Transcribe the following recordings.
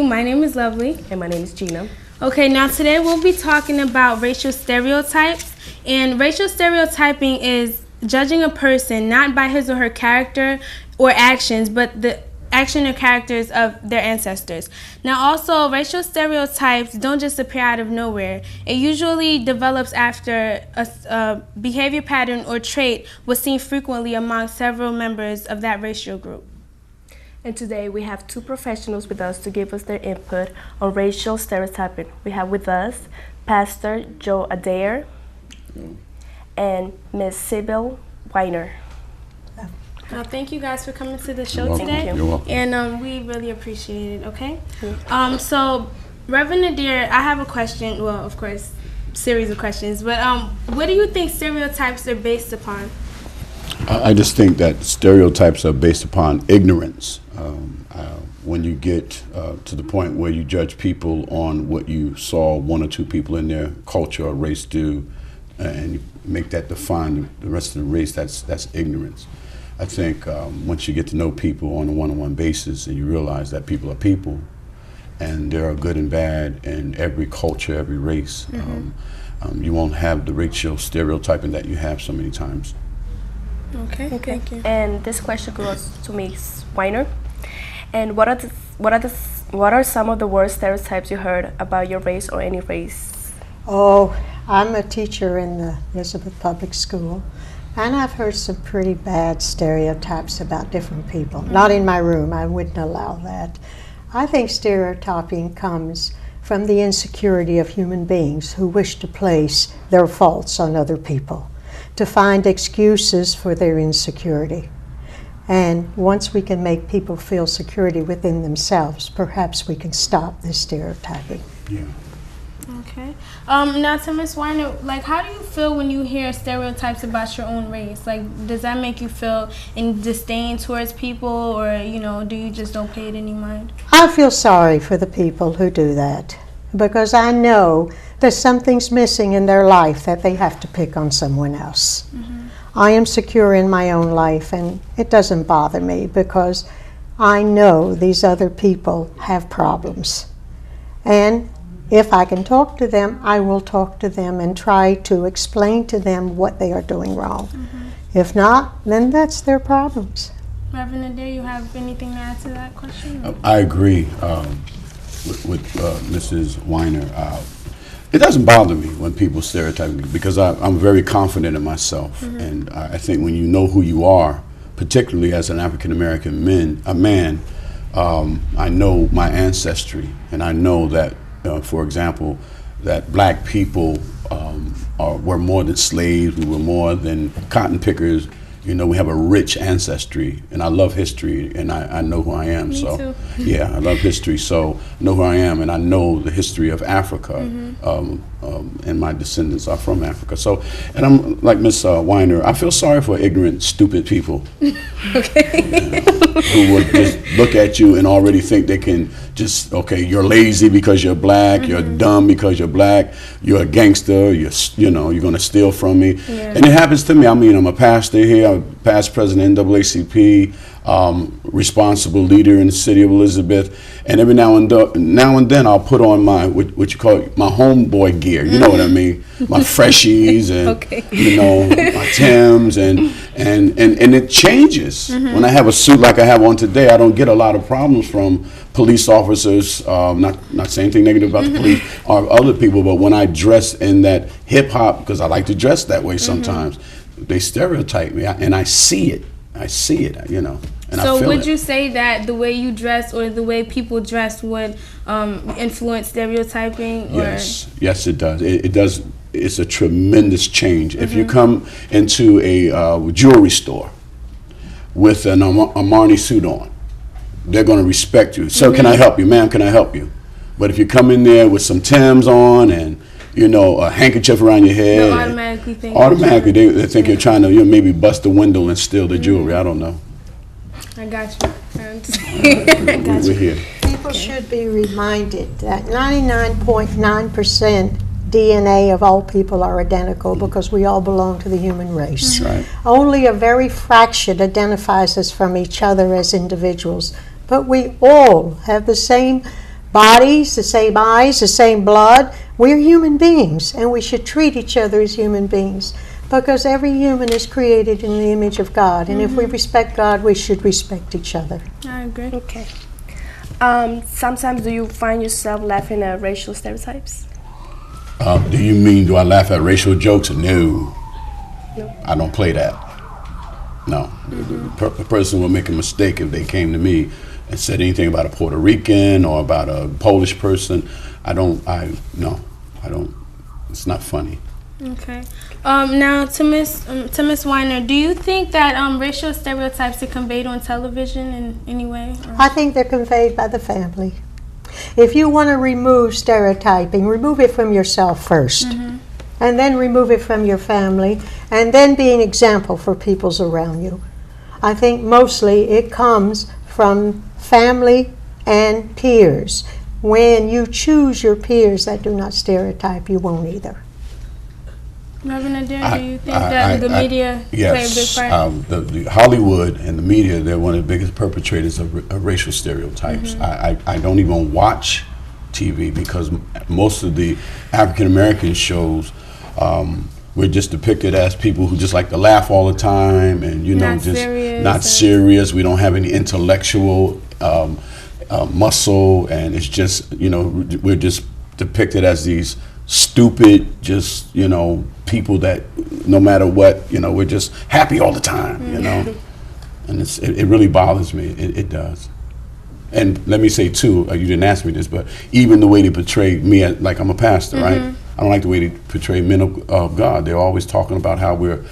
My name is Lovely. And my name is Gina. Okay, now today we'll be talking about racial stereotypes. And racial stereotyping is judging a person not by his or her character or actions, but the action or characters of their ancestors. Now also, racial stereotypes don't just appear out of nowhere. It usually develops after a behavior pattern or trait was seen frequently among several members of that racial group. And today we have two professionals with us to give us their input on racial stereotyping. We have with us Pastor Joe Adair and Ms. Sybil Weiner. Thank you guys for coming to the show today. You're welcome. And we really appreciate it, okay? So, Reverend Adair, I have a question. Well, of course, series of questions. But what do you think stereotypes are based upon? I just think that stereotypes are based upon ignorance. When you get to the point where you judge people on what you saw one or two people in their culture or race do, and you make that define the rest of the race, that's ignorance. I think once you get to know people on a one-on-one basis and you realize that people are people and there are good and bad in every culture, every race, you won't have the racial stereotyping that you have so many times. Okay, thank you. And this question goes to Ms. Weiner. And what are some of the worst stereotypes you heard about your race or any race? Oh, I'm a teacher in the Elizabeth Public School, and I've heard some pretty bad stereotypes about different people. Not in my room, I wouldn't allow that. I think stereotyping comes from the insecurity of human beings who wish to place their faults on other people, to find excuses for their insecurity. And once we can make people feel security within themselves, perhaps we can stop this stereotyping. Yeah. Okay. Now to Ms. Weiner, like, how do you feel when you hear stereotypes about your own race? Like, does that make you feel in disdain towards people, or, do you just don't pay it any mind? I feel sorry for the people who do that, because I know there's something's missing in their life that they have to pick on someone else. I am secure in my own life, and it doesn't bother me because I know these other people have problems. And if I can talk to them, I will talk to them and try to explain to them what they are doing wrong. If not, then that's their problems. Reverend Adair, you have anything to add to that question? I agree with Mrs. Weiner. It doesn't bother me when people stereotype me because I'm very confident in myself. And I think when you know who you are, particularly as an African American man, I know my ancestry, and I know that, for example, that black people were more than slaves, we were more than cotton pickers. We have a rich ancestry, and I love history, and I know who I am. Me too. Yeah, I love history, so I know who I am, and I know the history of Africa, and my descendants are from Africa. So, and I'm like Miss Weiner, I feel sorry for ignorant, stupid people. Okay. Who would just look at you and already think they can just, okay, you're lazy because you're black, you're dumb because you're black, you're a gangster, you're going to steal from me. Yeah. And it happens to me. I mean, I'm a pastor here, I'm past president of NAACP, responsible leader in the city of Elizabeth, and every now and then I'll put on my what you call my homeboy gear. You know what I mean? My freshies and my Timbs and it changes. When I have a suit like I have on today, I don't get a lot of problems from police officers. Not saying anything negative about the police or other people, but when I dress in that hip hop, because I like to dress that way sometimes, they stereotype me, and I see it. And so would you say that the way you dress or the way people dress would influence stereotyping? Yes, it does. It does. It's a tremendous change. If you come into a jewelry store with an Armani suit on, they're going to respect you. Sir, can I help you? Ma'am, can I help you? But if you come in there with some Timbs on and a handkerchief around your head, they'll automatically they think you're trying to maybe bust the window and steal the jewelry. I don't know. I got you. We're here. People should be reminded that 99.9% DNA of all people are identical because we all belong to the human race. Right. Only a very fraction identifies us from each other as individuals, but we all have the same bodies, the same eyes, the same blood. We're human beings, and we should treat each other as human beings, because every human is created in the image of God, and if we respect God, we should respect each other. I agree. Okay. Sometimes do you find yourself laughing at racial stereotypes? Do you mean, do I laugh at racial jokes? No. I don't play that. No. A person will make a mistake if they came to me and said anything about a Puerto Rican or about a Polish person. No, I don't. It's not funny. Okay. Now to Miss Weiner, do you think that racial stereotypes are conveyed on television in any way? I think they're conveyed by the family. If you want to remove stereotyping, remove it from yourself first, and then remove it from your family, and then be an example for peoples around you. I think mostly it comes from family and peers. When you choose your peers that do not stereotype, you won't either. Reverend Adair, do you think that the media play a big part? The Hollywood and the media, they're one of the biggest perpetrators of racial stereotypes. I don't even watch TV because most of the African American shows, we're just depicted as people who just like to laugh all the time, and not serious. We don't have any intellectual muscle, and it's just, we're just depicted as these stupid, just, people that no matter what, we're just happy all the time, and it really bothers me. It does. And let me say too, you didn't ask me this, but even the way they portray me, like I'm a pastor, right? I don't like the way they portray men of God. They're always talking about how we're,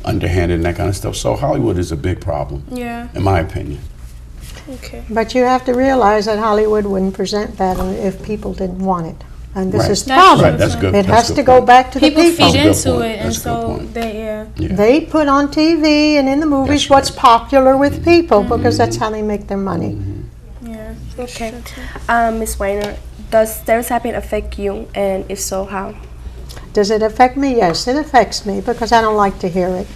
underhanded and that kind of stuff. So Hollywood is a big problem, in my opinion. Okay. But you have to realize that Hollywood wouldn't present that if people didn't want it. And this is the That's problem. Right, that's good. It That's has good to go point. back to People the people. feed That's a good into point. it, and That's a good so point. they, They put on TV and in the movies That's what's right. popular with people, because that's how they make their money. yeah. Okay. Ms. Weiner, does stereotyping affect you, and if so, how? Does it affect me? Yes, it affects me because I don't like to hear it.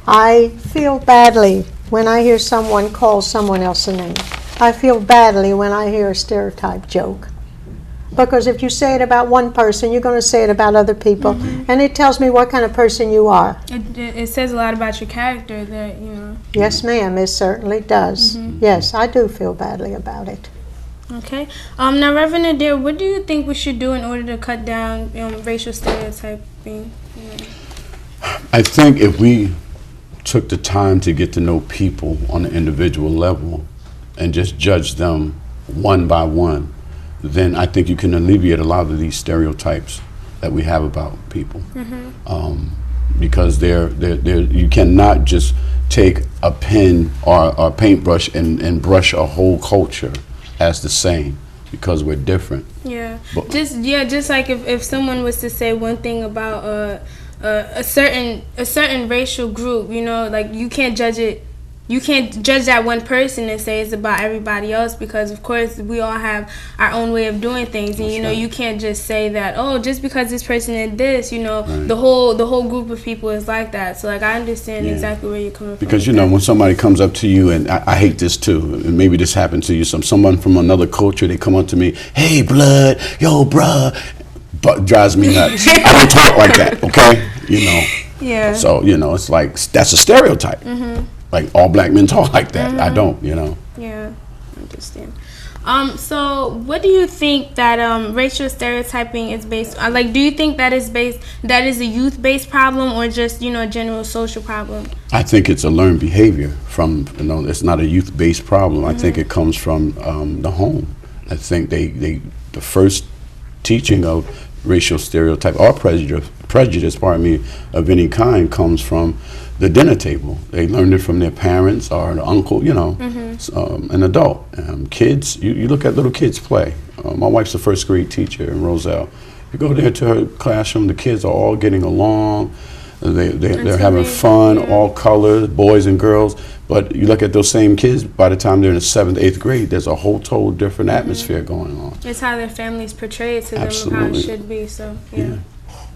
I feel badly when I hear someone call someone else a name. I feel badly when I hear a stereotype joke. Because if you say it about one person, you're going to say it about other people. And it tells me what kind of person you are. It says a lot about your character that, Yes, ma'am, it certainly does. Yes, I do feel badly about it. Okay. Now, Reverend Adair, what do you think we should do in order to cut down racial stereotyping? I think if we took the time to get to know people on an individual level and just judge them one by one, then I think you can alleviate a lot of these stereotypes that we have about people. Because you cannot just take a pen or a paintbrush and brush a whole culture as the same, because we're different. Yeah. Just like if someone was to say one thing about a certain racial group, like you can't judge it. You can't judge that one person and say it's about everybody else, because of course we all have our own way of doing things, and you can't just say that, oh, just because this person did this, Right. the whole group of people is like that. So like I understand exactly where you're coming from. Because when somebody comes up to you, and I hate this too, and maybe this happened to you, someone from another culture, they come up to me, hey blood, yo bruh, but drives me nuts. I don't talk like that, okay? Yeah. So it's like that's a stereotype. Like all black men talk like that. I don't, Yeah, I understand. So what do you think that racial stereotyping is based on? Like, do you think that is a youth-based problem, or just a general social problem? I think it's a learned behavior from, it's not a youth-based problem. I think it comes from the home. I think the first teaching of racial stereotype or prejudice, of any kind comes from the dinner table. They learned it from their parents or the uncle, an adult. Kids, you look at little kids play. My wife's a first grade teacher in Roselle. You go there to her classroom, the kids are all getting along. They're having fun, all colors, boys and girls. But you look at those same kids, by the time they're in the 7th, 8th grade, there's a whole total different atmosphere going on. It's how their families portray it to them, and how it Absolutely. should be. So yeah.